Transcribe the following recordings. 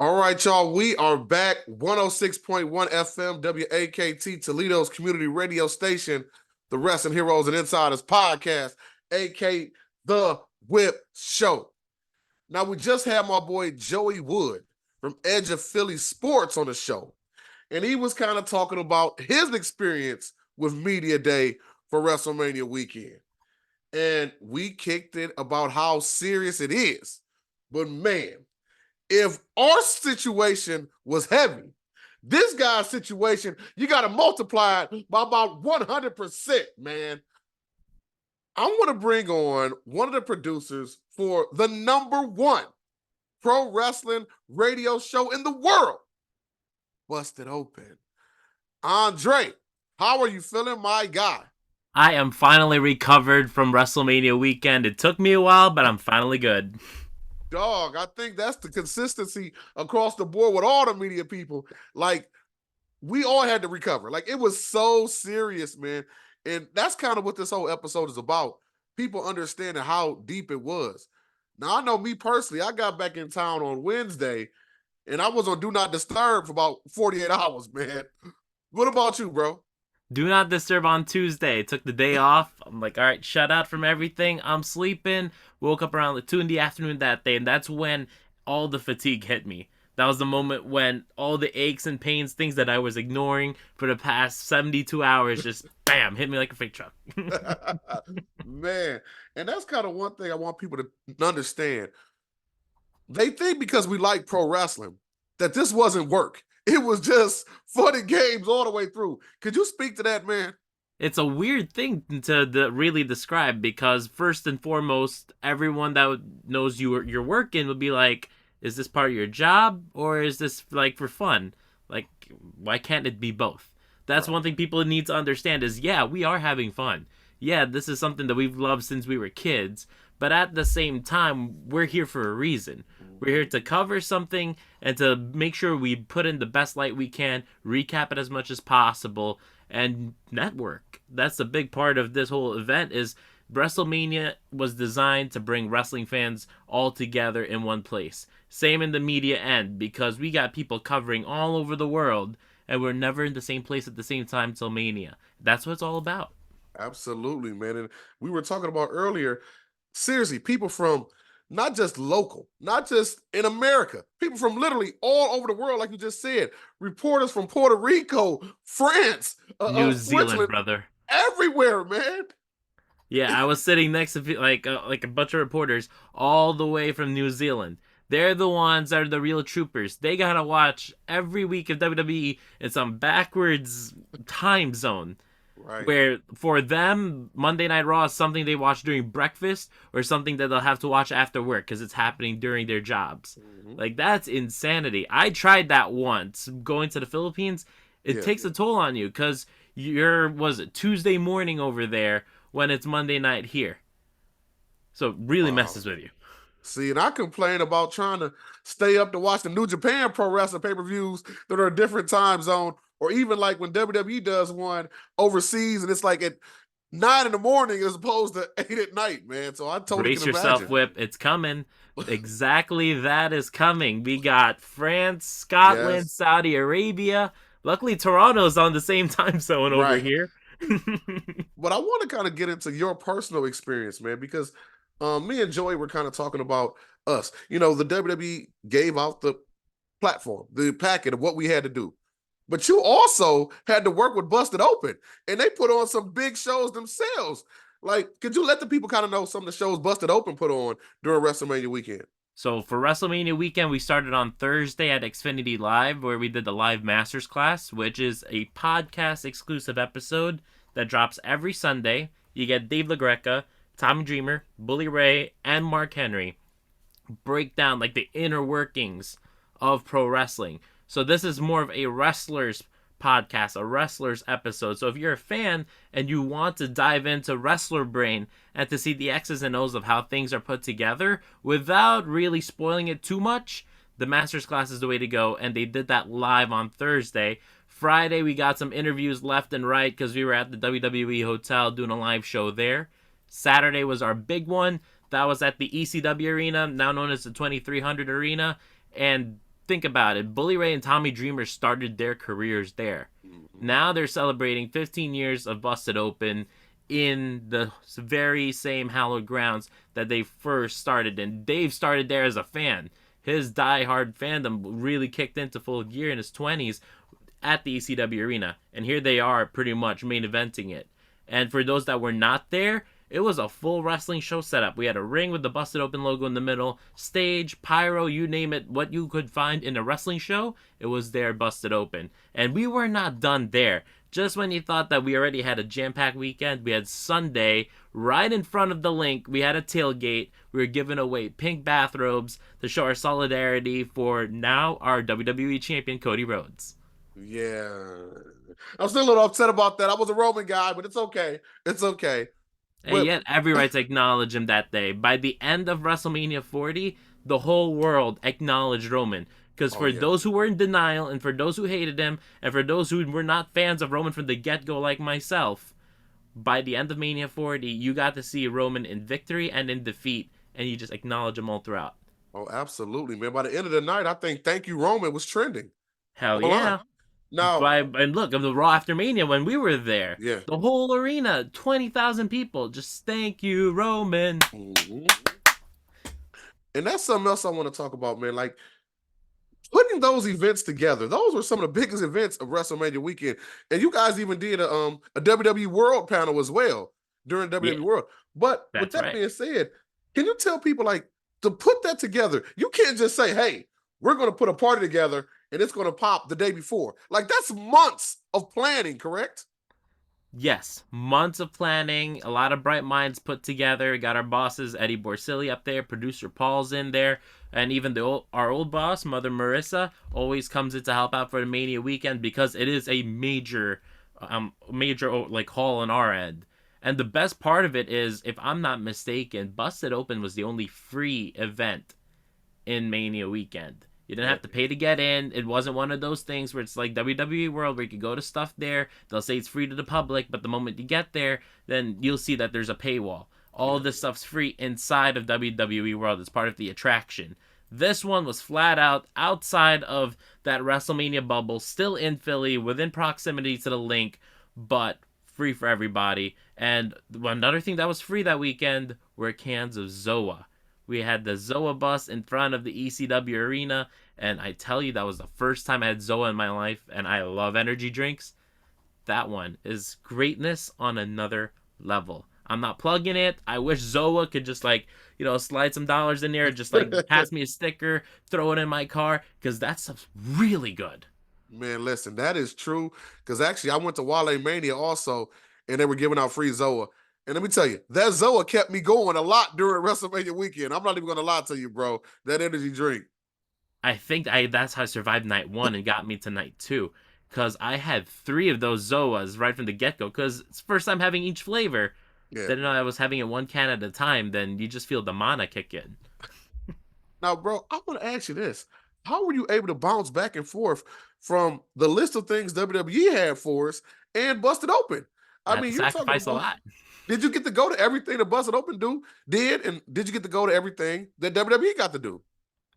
All right, y'all. We are back. 106.1 FM, WAKT, Toledo's community radio station, the Wrestling Heroes and Insiders podcast, AK The Whip Show. Now, we just had my boy Joey Wood from Edge of Philly Sports on the show, and he was kind of talking about his experience with Media Day for WrestleMania weekend. And we kicked it about how serious it is. But man, if our situation was heavy, this guy's situation, you got to multiply it by about 100%, man. I want to bring on one of the producers for the number one pro wrestling radio show in the world, Busted Open. Andre, how are you feeling, my guy? I am finally recovered from WrestleMania weekend. It took me a while, but I'm finally good. Dog, I think that's the consistency across the board with all the media people. Like, we all had to recover. Like, it was so serious, man. And that's kind of what this whole episode is about. People understanding how deep it was. Now, I know me personally, I got back in town on Wednesday and I was on Do Not Disturb for about 48 hours, man. What about you, bro? Do not disturb on Tuesday. Took the day off. I'm like, all right, shut out from everything. I'm sleeping. Woke up around like 2 in the afternoon that day, and that's when all the fatigue hit me. That was the moment when all the aches and pains, things that I was ignoring for the past 72 hours, just bam, hit me like a freight truck. Man, and that's kind of one thing I want people to understand. They think because we like pro wrestling that this wasn't work. It was just fun and games all the way through. Could you speak to that, man? It's a weird thing to really describe because first and foremost, everyone that knows you're working would be like, "Is this part of your job or is this like for fun? Like, why can't it be both?" That's Right. one thing people need to understand is yeah, we are having fun. Yeah, this is something that we've loved since we were kids, but at the same time, we're here for a reason. We're here to cover something and to make sure we put in the best light we can, recap it as much as possible, and network. That's a big part of this whole event is WrestleMania was designed to bring wrestling fans all together in one place. Same in the media end because we got people covering all over the world and we're never in the same place at the same time till Mania. That's what it's all about. Absolutely, man. And we were talking about earlier, seriously, people from not just local, not just in America, people from literally all over the world, like you just said, reporters from Puerto Rico, France, New Zealand, Switzerland, brother. everywhere, man. Yeah, I was sitting next to like a bunch of reporters all the way from New Zealand. They're the ones that are the real troopers. They gotta watch every week of WWE in some backwards time zone Right. where for them Monday Night Raw is something they watch during breakfast or something that they'll have to watch after work because it's happening during their jobs. Mm-hmm. Like that's insanity. I tried that once going to the Philippines. It Yeah. takes a toll on you because you're was it Tuesday morning over there when it's Monday night here. So it really Wow. messes with you. See, and I complain about trying to stay up to watch the New Japan Pro Wrestling pay-per-views that are a different time zone, or even like when WWE does one overseas and it's like at 9 in the morning as opposed to 8 at night, man. So I totally can Brace yourself, imagine. Whip. It's coming. Exactly that is coming. We got France, Scotland, Yes, Saudi Arabia. Luckily, Toronto's on the same time zone over right. here. But I want to kind of get into your personal experience, man, because me and Joey were kind of talking about us. You know, the WWE gave out the platform, the packet of what we had to do. But you also had to work with Busted Open, and they put on some big shows themselves. Like, could you let the people kind of know some of the shows Busted Open put on during WrestleMania weekend? So for WrestleMania weekend, we started on Thursday at Xfinity Live, where we did the live Masters class, which is a podcast exclusive episode that drops every Sunday. You get Dave LaGreca, Tommy Dreamer, Bully Ray, and Mark Henry break down like the inner workings of pro wrestling. So this is more of a wrestler's podcast, a wrestler's episode. So if you're a fan and you want to dive into wrestler brain and to see the X's and O's of how things are put together without really spoiling it too much, the Masters class is the way to go. And they did that live on Thursday. Friday, we got some interviews left and right because we were at the WWE Hotel doing a live show there. Saturday was our big one. That was at the ECW Arena, now known as the 2300 Arena. And think about it. Bully Ray and Tommy Dreamer started their careers there. Mhm. Now they're celebrating 15 years of Busted Open in the very same hallowed grounds that they first started. And Dave started there as a fan. His die-hard fandom really kicked into full gear in his 20s at the ECW arena. And here they are pretty much main eventing it. And for those that were not there, it was a full wrestling show setup. We had a ring with the Busted Open logo in the middle, stage, pyro, you name it, what you could find in a wrestling show, it was there Busted Open. And we were not done there. Just when you thought that we already had a jam-packed weekend, we had Sunday right in front of the link. We had a tailgate. We were giving away pink bathrobes to show our solidarity for now our WWE champion Cody Rhodes. Yeah. I'm still a little upset about that. I was a Roman guy, but it's okay. It's okay. And Whip. yet, every right to acknowledge him that day. By the end of WrestleMania 40, the whole world acknowledged Roman. Because for those who were in denial, and for those who hated him, and for those who were not fans of Roman from the get-go like myself, by the end of Mania 40, you got to see Roman in victory and in defeat, and you just acknowledge him all throughout. Oh, absolutely, man. By the end of the night, I think Thank You Roman was trending. Hell yeah. Now, and look, of the Raw After Mania when we were there, yeah, the whole arena, 20,000 people, just thank you, Roman. Mm-hmm. And that's something else I want to talk about, man. Like, putting those events together, those were some of the biggest events of WrestleMania weekend. And you guys even did a WWE World panel as well during WWE World. But with that being said, can you tell people, like, to put that together, you can't just say, hey, we're going to put a party together and it's going to pop the day before. Like, that's months of planning, correct? Yes, months of planning, a lot of bright minds put together. Got our bosses, Eddie Borsili up there, producer Paul's in there, and even our old boss, Mother Marissa, always comes in to help out for the Mania weekend because it is a major like haul on our end. And the best part of it is, if I'm not mistaken, Busted Open was the only free event in Mania weekend. You didn't have to pay to get in. It wasn't one of those things where it's like WWE World where you can go to stuff there. They'll say it's free to the public, but the moment you get there, then you'll see that there's a paywall. All this stuff's free inside of WWE World. It's part of the attraction. This one was flat out outside of that WrestleMania bubble, still in Philly, within proximity to the link, but free for everybody. And another thing that was free that weekend were cans of Zoa. We had the Zoa bus in front of the ECW arena, and I tell you, that was the first time I had Zoa in my life, and I love energy drinks. That one is greatness on another level. I'm not plugging it. I wish Zoa could just, like, slide some dollars in there, just like pass me a sticker, throw it in my car, because that stuff's really good. Man, listen, that is true, because actually I went to Wale Mania also, and they were giving out free Zoa. And let me tell you, that Zoa kept me going a lot during WrestleMania weekend. I'm not even going to lie to you, bro. That energy drink. I think that's how I survived night one and got me to night two. Because I had 3 of those Zoas right from the get-go. Because it's the first time having each flavor. Yeah. Didn't know I was having it 1 can at a time. Then you just feel the mana kick in. Now, bro, I want to ask you this. How were you able to bounce back and forth from the list of things WWE had for us and Busted Open? I mean, you sacrifice a lot. Did you get to go to everything that Busted Open did? And did you get to go to everything that WWE got to do?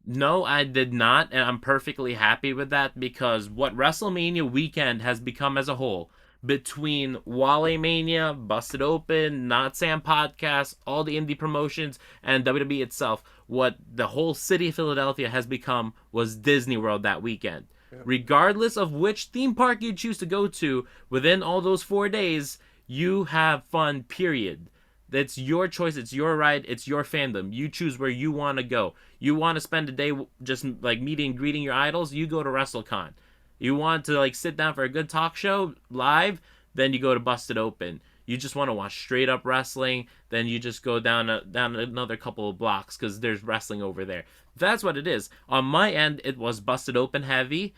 No, I did not. And I'm perfectly happy with that because what WrestleMania weekend has become as a whole, between Wale Mania, Busted Open, Not Sam Podcast, all the indie promotions, and WWE itself, what the whole city of Philadelphia has become was Disney World that weekend. Yeah. Regardless of which theme park you choose to go to, within all those 4 days, you have fun, period. That's your choice. It's your ride. It's your fandom. You choose where you want to go. You want to spend a day just like meeting and greeting your idols? You go to WrestleCon. You want to like sit down for a good talk show live? Then you go to Busted Open. You just want to watch straight up wrestling? Then you just go down another couple of blocks because there's wrestling over there. That's what it is. On my end, it was Busted Open heavy.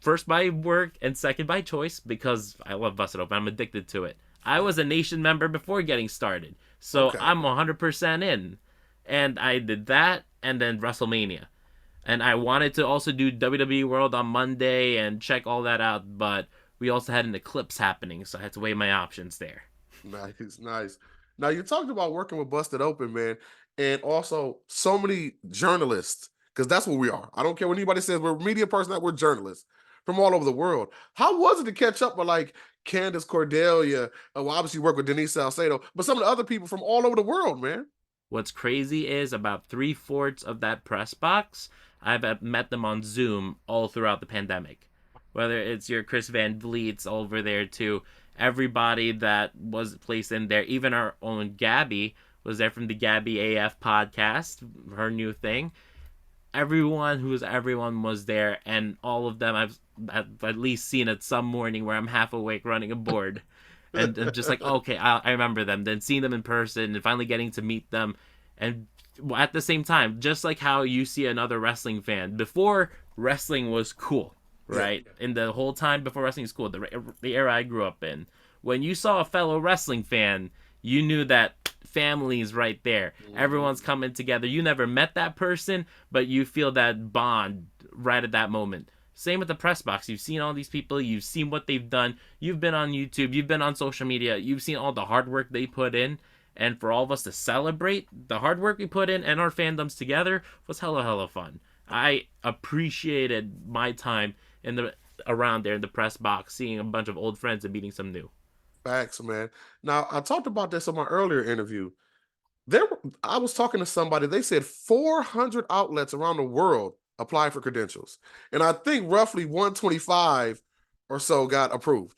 First by work and second by choice because I love Busted Open. I'm addicted to it. I was a Nation member before getting started, so okay. I'm 100% in, and I did that and then WrestleMania, and I wanted to also do WWE World on Monday and check all that out, but we also had an eclipse happening, so I had to weigh my options there. Nice. Now you talked about working with Busted Open, man, and also so many journalists because that's what we are. I don't care what anybody says. We're media personnel, we're journalists from all over the world. How was it to catch up with like Candace Cordelia? Well, obviously you work with Denise Salcedo, but some of the other people from all over the world, man. What's crazy is about 3/4 of that press box, I've met them on Zoom all throughout the pandemic. Whether it's your Chris Van Vliet's over there too, everybody that was placed in there, even our own Gabby was there from the Gabby AF podcast, her new thing. Everyone was there, and all of them I've at least seen at some morning where I'm half awake running a board. And just like, okay, I remember them. Then seeing them in person and finally getting to meet them, and at the same time, just like how you see another wrestling fan before wrestling was cool, right? In the whole time before wrestling was cool, the era I grew up in, when you saw a fellow wrestling fan, you knew that family's right there. Everyone's coming together. You never met that person, but you feel that bond right at that moment. Same with the press box. You've seen all these people. You've seen what they've done. You've been on YouTube. You've been on social media. You've seen all the hard work they put in. And for all of us to celebrate the hard work we put in and our fandoms together was hella fun. I appreciated my time in the around there in the press box, seeing a bunch of old friends and meeting some new. Facts, man. Now I talked about this in my earlier interview. I was talking to somebody. They said 400 outlets around the world applied for credentials, and I think roughly 125 or so got approved.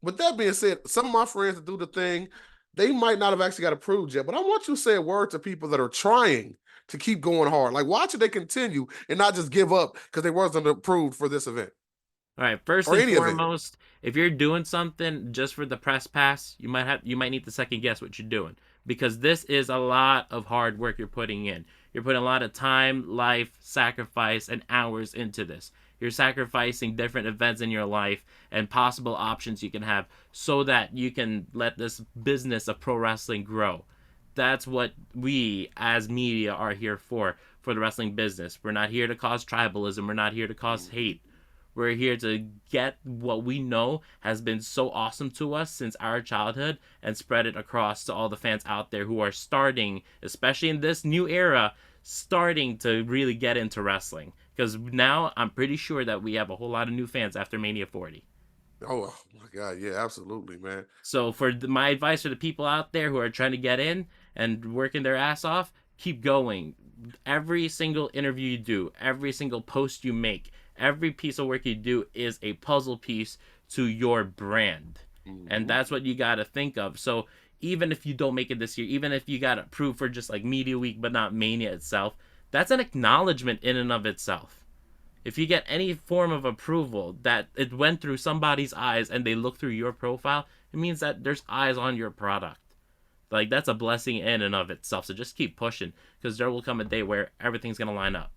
With that being said, some of my friends that do the thing, they might not have actually got approved yet. But I want you to say a word to people that are trying to keep going hard. Like, why should they continue and not just give up because they wasn't approved for this event All right, first or and any event? foremost, if you're doing something just for the press pass, you might need to second guess what you're doing, because this is a lot of hard work you're putting in. You're putting a lot of time, life, sacrifice, and hours into this. You're sacrificing different events in your life and possible options you can have so that you can let this business of pro wrestling grow. That's what we as media are here for the wrestling business. We're not here to cause tribalism. We're not here to cause hate. We're here to get what we know has been so awesome to us since our childhood and spread it across to all the fans out there who are starting, especially in this new era, starting to really get into wrestling. Because now I'm pretty sure that we have a whole lot of new fans after Mania 40. Oh my God, yeah, absolutely, man. So my advice for the people out there who are trying to get in and working their ass off, keep going. Every single interview you do, every single post you make, every piece of work you do is a puzzle piece to your brand. And that's what you got to think of. So even if you don't make it this year, even if you got approved for just like Media Week but not Mania itself, that's an acknowledgement in and of itself. If you get any form of approval that it went through somebody's eyes and they look through your profile, it means that there's eyes on your product. Like, that's a blessing in and of itself. So just keep pushing, because there will come a day where everything's going to line up.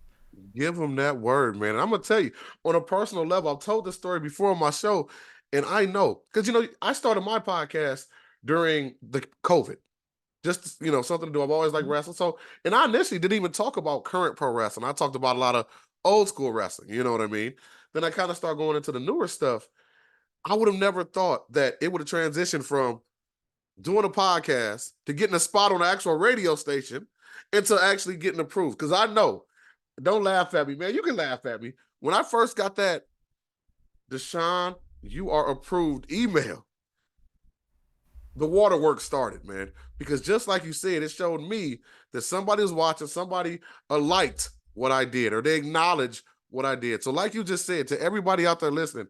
Give them that word, man. And I'm gonna tell you, on a personal level, I've told this story before on my show, and I know because I started my podcast during the COVID, just something to do. I've always liked wrestling, so and I initially didn't even talk about current pro wrestling. I talked about a lot of old school wrestling. You know what I mean? Then I kind of started going into the newer stuff. I would have never thought that it would have transitioned from doing a podcast to getting a spot on the actual radio station into actually getting approved. Because I know. Don't laugh at me, man. You can laugh at me. When I first got that Deshaun, you are approved email, the waterworks started, man. Because just like you said, it showed me that somebody was watching, somebody liked what I did, or they acknowledged what I did. So like you just said, to everybody out there listening,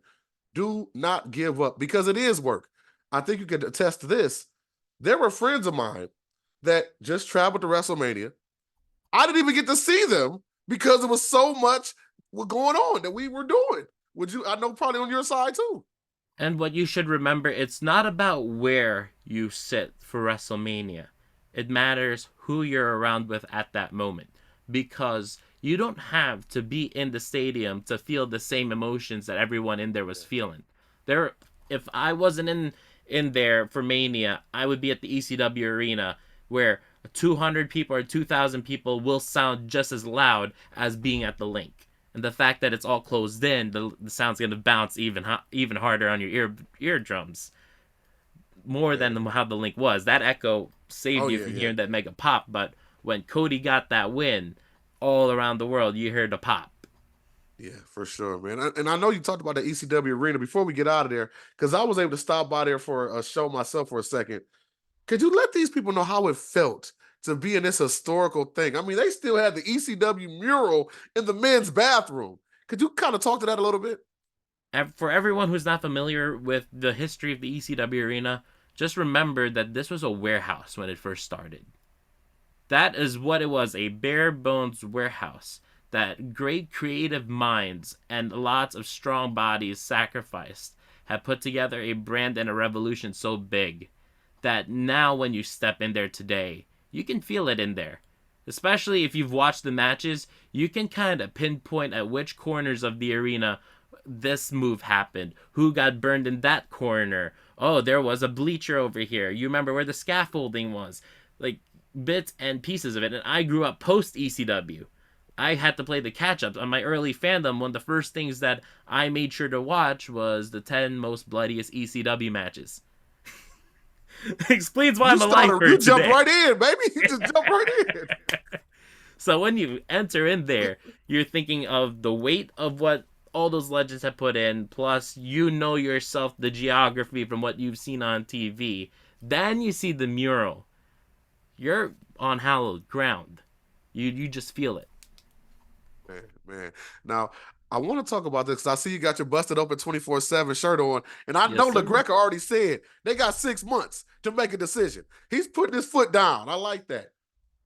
do not give up, because it is work. I think you can attest to this. There were friends of mine that just traveled to WrestleMania. I didn't even get to see them because it was so much going on that we were doing. I know probably on your side too. And what you should remember, it's not about where you sit for WrestleMania. It matters who you're around with at that moment. Because you don't have to be in the stadium to feel the same emotions that everyone in there was feeling. If I wasn't in there for Mania, I would be at the ECW arena where 200 people or 2,000 people will sound just as loud as being at the link. And the fact that it's all closed in, the sound's going to bounce even harder on your eardrums. More than how the link was. That echo saved you from hearing that mega pop. But when Cody got that win, all around the world, you hear the pop. Yeah, for sure, man. And I know you talked about the ECW arena before we get out of there, because I was able to stop by there for a show myself for a second. Could you let these people know how it felt to be in this historical thing? I mean, they still had the ECW mural in the men's bathroom. Could you kind of talk to that a little bit? For everyone who's not familiar with the history of the ECW arena, just remember that this was a warehouse when it first started. That is what it was, a bare bones warehouse that great creative minds and lots of strong bodies sacrificed have put together a brand and a revolution so big that now when you step in there today, you can feel it in there. Especially if you've watched the matches, you can kind of pinpoint at which corners of the arena this move happened, who got burned in that corner. Oh, there was a bleacher over here. You remember where the scaffolding was. Like, bits and pieces of it. And I grew up post ECW. I had to play the catch up on my early fandom. One of the first things that I made sure to watch was the 10 most bloodiest ECW matches. Explains why I'm alive for You today. jumped right in, baby. You just jumped right in. So when you enter in there, you're thinking of the weight of what all those legends have put in, plus you know yourself the geography from what you've seen on TV. Then you see the mural. You're on hallowed ground. You just feel it. Man. Now, I want to talk about this because I see you got your busted open 24/7 shirt on. And I know LaGreca already said they got 6 months to make a decision. He's putting his foot down. I like that.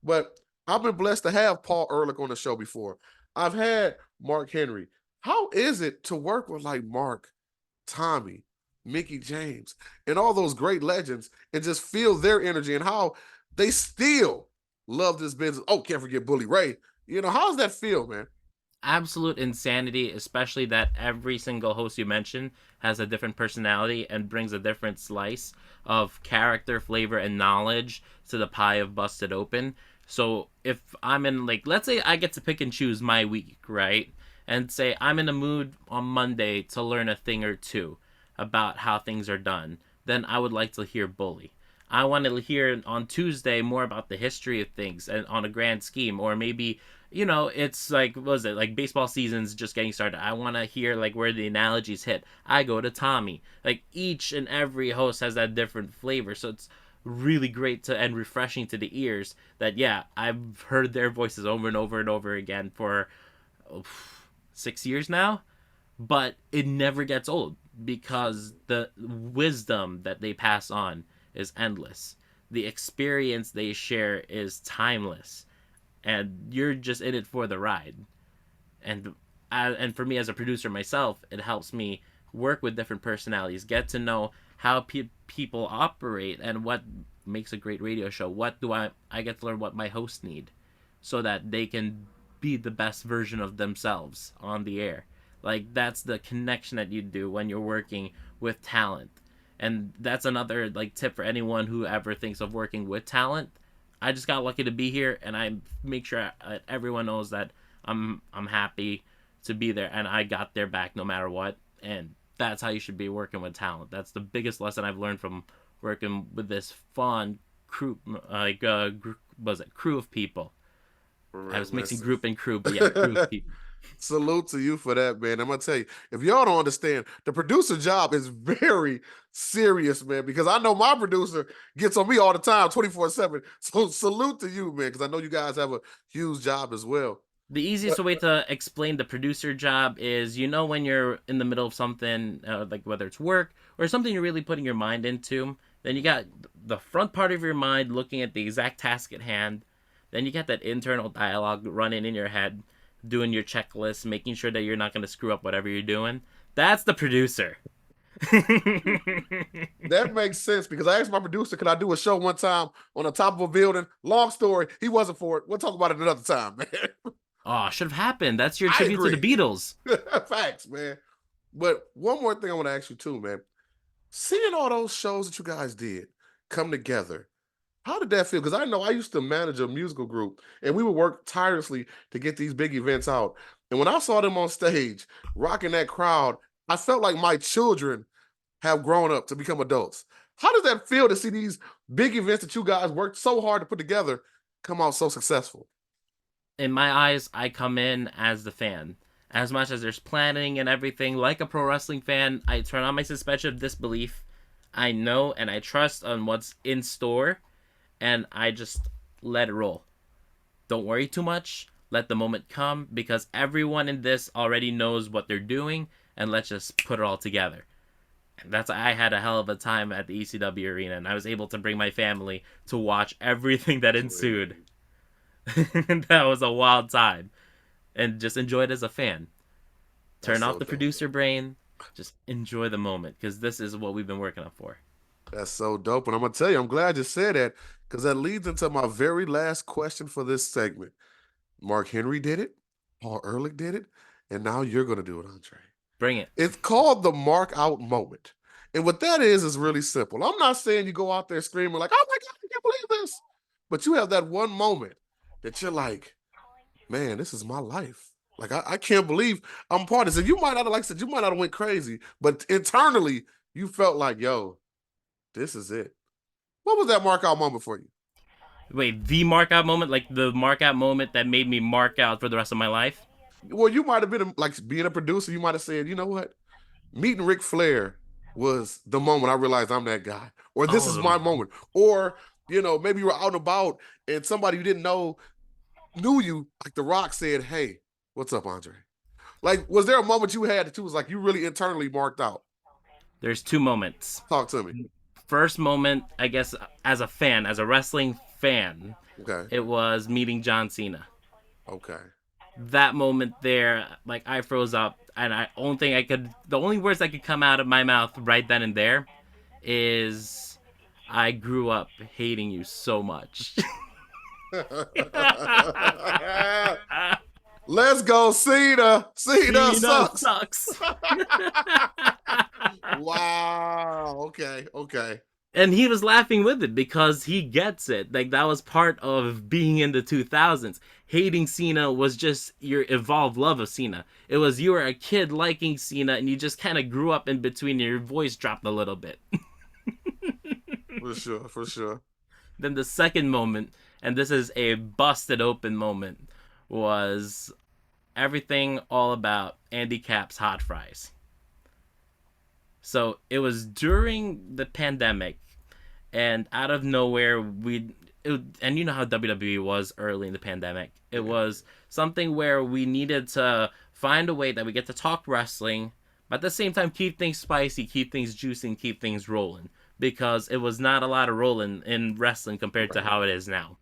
But I've been blessed to have Paul Ehrlich on the show before. I've had Mark Henry. How is it to work with like Mark, Tommy, Mickey James, and all those great legends and just feel their energy and how they still love this business? Oh, can't forget Bully Ray. You know, how does that feel, man? Absolute insanity, especially that every single host you mention has a different personality and brings a different slice of character, flavor, and knowledge to the pie of Busted Open. So if I'm in, like, let's say I get to pick and choose my week, right? And say I'm in a mood on Monday to learn a thing or two about how things are done, then I would like to hear Bully. I want to hear on Tuesday more about the history of things and on a grand scheme, or maybe, you know, it's like, what was it, like baseball season's just getting started. I want to hear like where the analogies hit. I go to Tommy. Like each and every host has that different flavor, so it's really great to and refreshing to the ears that, yeah, I've heard their voices over and over and over again for 6 years now, but it never gets old because the wisdom that they pass on is endless. The experience they share is timeless, and you're just in it for the ride. And for me as a producer myself, it helps me work with different personalities, get to know how people operate and what makes a great radio show. What do I get to learn what my hosts need so that they can be the best version of themselves on the air. Like that's the connection that you do when you're working with talent. And that's another like tip for anyone who ever thinks of working with talent. I just got lucky to be here, and I make sure everyone knows that I'm happy to be there, and I got their back no matter what. And that's how you should be working with talent. That's the biggest lesson I've learned from working with this fun crew, was it crew of people? Right, I was mixing group and crew, but yeah, crew of people. Salute to you for that, man. I'm gonna tell you, if y'all don't understand, the producer job is very serious, man, because I know my producer gets on me all the time, 24/7. So salute to you, man, because I know you guys have a huge job as well. The easiest way to explain the producer job is, you know, when you're in the middle of something, like whether it's work or something you're really putting your mind into, then you got the front part of your mind looking at the exact task at hand. Then you got that internal dialogue running in your head, doing your checklist, making sure that you're not going to screw up whatever you're doing. That's the producer. That makes sense because I asked my producer, could I do a show one time on the top of a building? Long story, he wasn't for it. We'll talk about it another time, man. Oh, should have happened. That's your tribute to the Beatles. Facts, man. But one more thing I want to ask you too, man. Seeing all those shows that you guys did come together, how did that feel? Because I know I used to manage a musical group, and we would work tirelessly to get these big events out. And when I saw them on stage, rocking that crowd, I felt like my children have grown up to become adults. How does that feel to see these big events that you guys worked so hard to put together come out so successful? in my eyes, I come in as the fan. As much as there's planning and everything, like a pro wrestling fan, I turn on my suspension of disbelief. I know and I trust on what's in store, and I just let it roll. Don't worry too much. Let the moment come because everyone in this already knows what they're doing, and let's just put it all together. And that's I had a hell of a time at the ECW arena, and I was able to bring my family to watch everything that ensued. That was a wild time, and just enjoy it as a fan. That's Turn off so the dope. producer brain. Just enjoy the moment because this is what we've been working on for. That's so dope. And I'm gonna tell you, I'm glad you said that because that leads into my very last question for this segment. Mark Henry did it, Paul Ehrlich did it, and now you're gonna do it, Andre. Bring it. It's called the mark out moment. And what that is really simple. I'm not saying you go out there screaming like, oh my God, I can't believe this. But you have that one moment that you're like, man, this is my life. Like, I can't believe I'm part of this. And you might not have, like I said, you might not have went crazy, but internally you felt like, yo, this is it. What was that mark out moment for you? Wait, the mark out moment, like the mark out moment that made me mark out for the rest of my life? Well, you might have been like being a producer, you might have said, you know what? Meeting Ric Flair was the moment I realized I'm that guy, or this is Oh, my moment, or maybe you were out and about and somebody you didn't know knew you, like The Rock said, "Hey, what's up, Andre?" Like, was there a moment you had that you was like you really internally marked out? there's two moments. Talk to me. First moment, I guess, as a fan, as a wrestling fan, Okay. it was meeting John Cena. Okay. That moment there, like I froze up, and the only words that could come out of my mouth right then and there is, "I grew up hating you so much." Let's go, Cena. Cena Cena sucks. sucks. Wow. Okay. Okay. And he was laughing with it because he gets it. Like that was part of being in the 2000s. Hating Cena was just your evolved love of Cena. It was you were a kid liking Cena and you just kind of grew up in between and your voice dropped a little bit. For sure. For sure. Then the second moment, and this is a busted open moment, was everything all about Andy Capp's hot fries. So it was during the pandemic, and out of nowhere, and you know how WWE was early in the pandemic. It Yeah. was something where we needed to find a way that we get to talk wrestling, but at the same time keep things spicy, keep things juicy, and keep things rolling. Because it was not a lot of rolling in wrestling compared to Right. how it is now.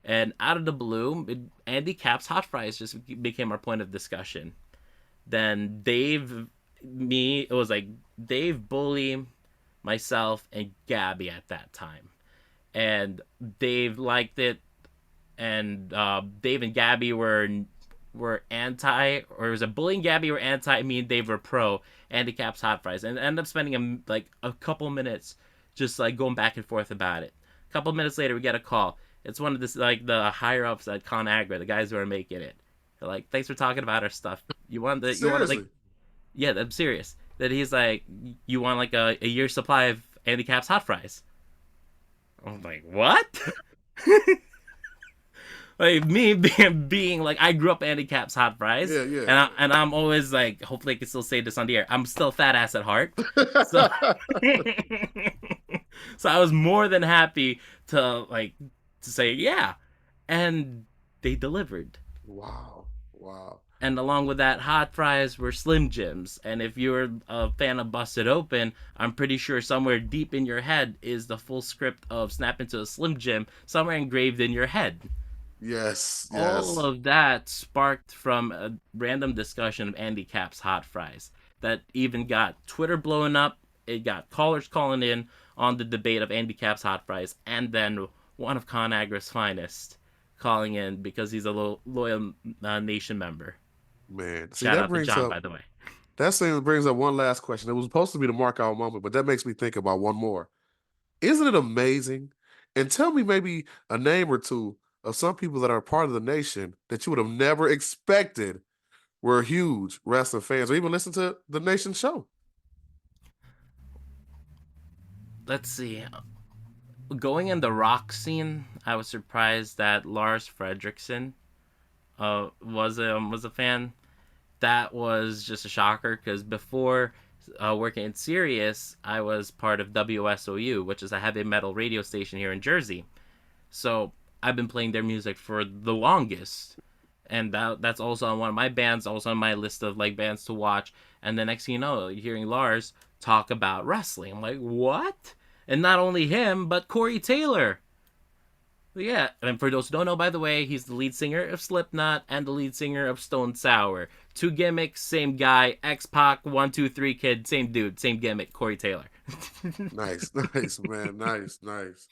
And out of the blue, Andy Capp's hot fries just became our point of discussion. Then it was like Dave, Bully, myself, and Gabby at that time. And Dave liked it, and Dave and Gabby were anti, or it was a Bully and Gabby were anti. Me and Dave were pro Andy Capp's hot fries, and ended up spending a couple minutes just like going back and forth about it. A couple minutes later, we get a call. It's one of this like the higher ups at ConAgra, the guys who are making it. They're like, "Thanks for talking about our stuff. You want like, Seriously. yeah, I'm serious." That he's like, "You want like a year's supply of Andy Capp's hot fries?" I'm like, "What?" Like me being like, I grew up Andy Capp's hot fries, Yeah. Yeah. and I'm always like, hopefully I can still say this on the air. I'm still fat ass at heart, so so I was more than happy to say yeah, and they delivered. Wow. Wow. And along with that, hot fries were Slim Jims. And if you're a fan of Busted Open, I'm pretty sure somewhere deep in your head is the full script of Snap into a Slim Jim somewhere engraved in your head. Yes. All Yes. of that sparked from a random discussion of Andy Capp's hot fries that even got Twitter blowing up. It got callers calling in on the debate of Andy Capp's hot fries, and then one of ConAgra's finest calling in because he's a loyal nation member. Man. See, Shout that out to brings John, up by the way. that thing brings up one last question. It was supposed to be the mark out moment, but that makes me think about one more. Isn't it amazing? And tell me maybe a name or two of some people that are part of the nation that you would have never expected were huge wrestling fans or even listen to the nation show. Let's see. Going in the rock scene, I was surprised that Lars Fredrickson was a fan. That was just a shocker because before working in Sirius, I was part of WSOU, which is a heavy metal radio station here in Jersey. So I've been playing their music for the longest, and that's also on one of my bands, also on my list of like bands to watch. And the next thing you know, you're hearing Lars talk about wrestling. I'm like, what? And not only him, but Corey Taylor. Yeah, and for those who don't know, by the way, he's the lead singer of Slipknot and the lead singer of Stone Sour. Two gimmicks, same guy. X Pac, 1, 2, 3 Kid, same dude, same gimmick. Corey Taylor. Nice, nice, man. Nice, nice.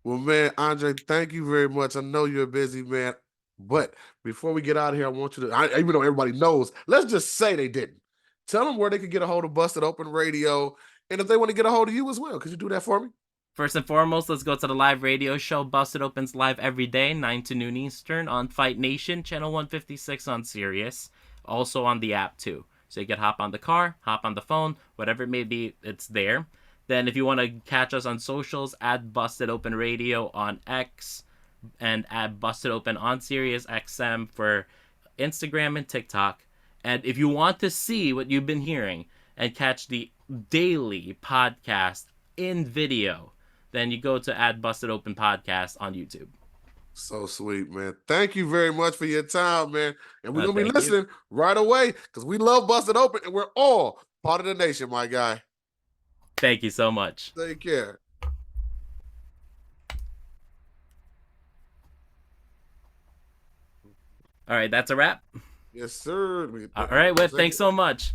Well, man, Andre, thank you very much. I know you're busy, man. But before we get out of here, I want you to, even though everybody knows, let's just say they didn't. Tell them where they could get a hold of Busted Open Radio. And if they want to get a hold of you as well, could you do that for me? First and foremost, let's go to the live radio show. Busted Opens live every day, 9 to noon Eastern on Fight Nation, channel 156 on Sirius. Also on the app, too. So you can hop on the car, hop on the phone, whatever it may be, it's there. Then if you want to catch us on socials, add Busted Open Radio on X and add Busted Open on Sirius XM for Instagram and TikTok. And if you want to see what you've been hearing and catch the daily podcast in video, then you go to add Busted Open Podcast on YouTube. So sweet, man. Thank you very much for your time, man. And we're going to be Thank listening right away because we love Busted Open and we're all part of the nation, my guy. Thank you so much. Take care. All right, that's a wrap. Yes, sir. All right, Whip, thanks so much.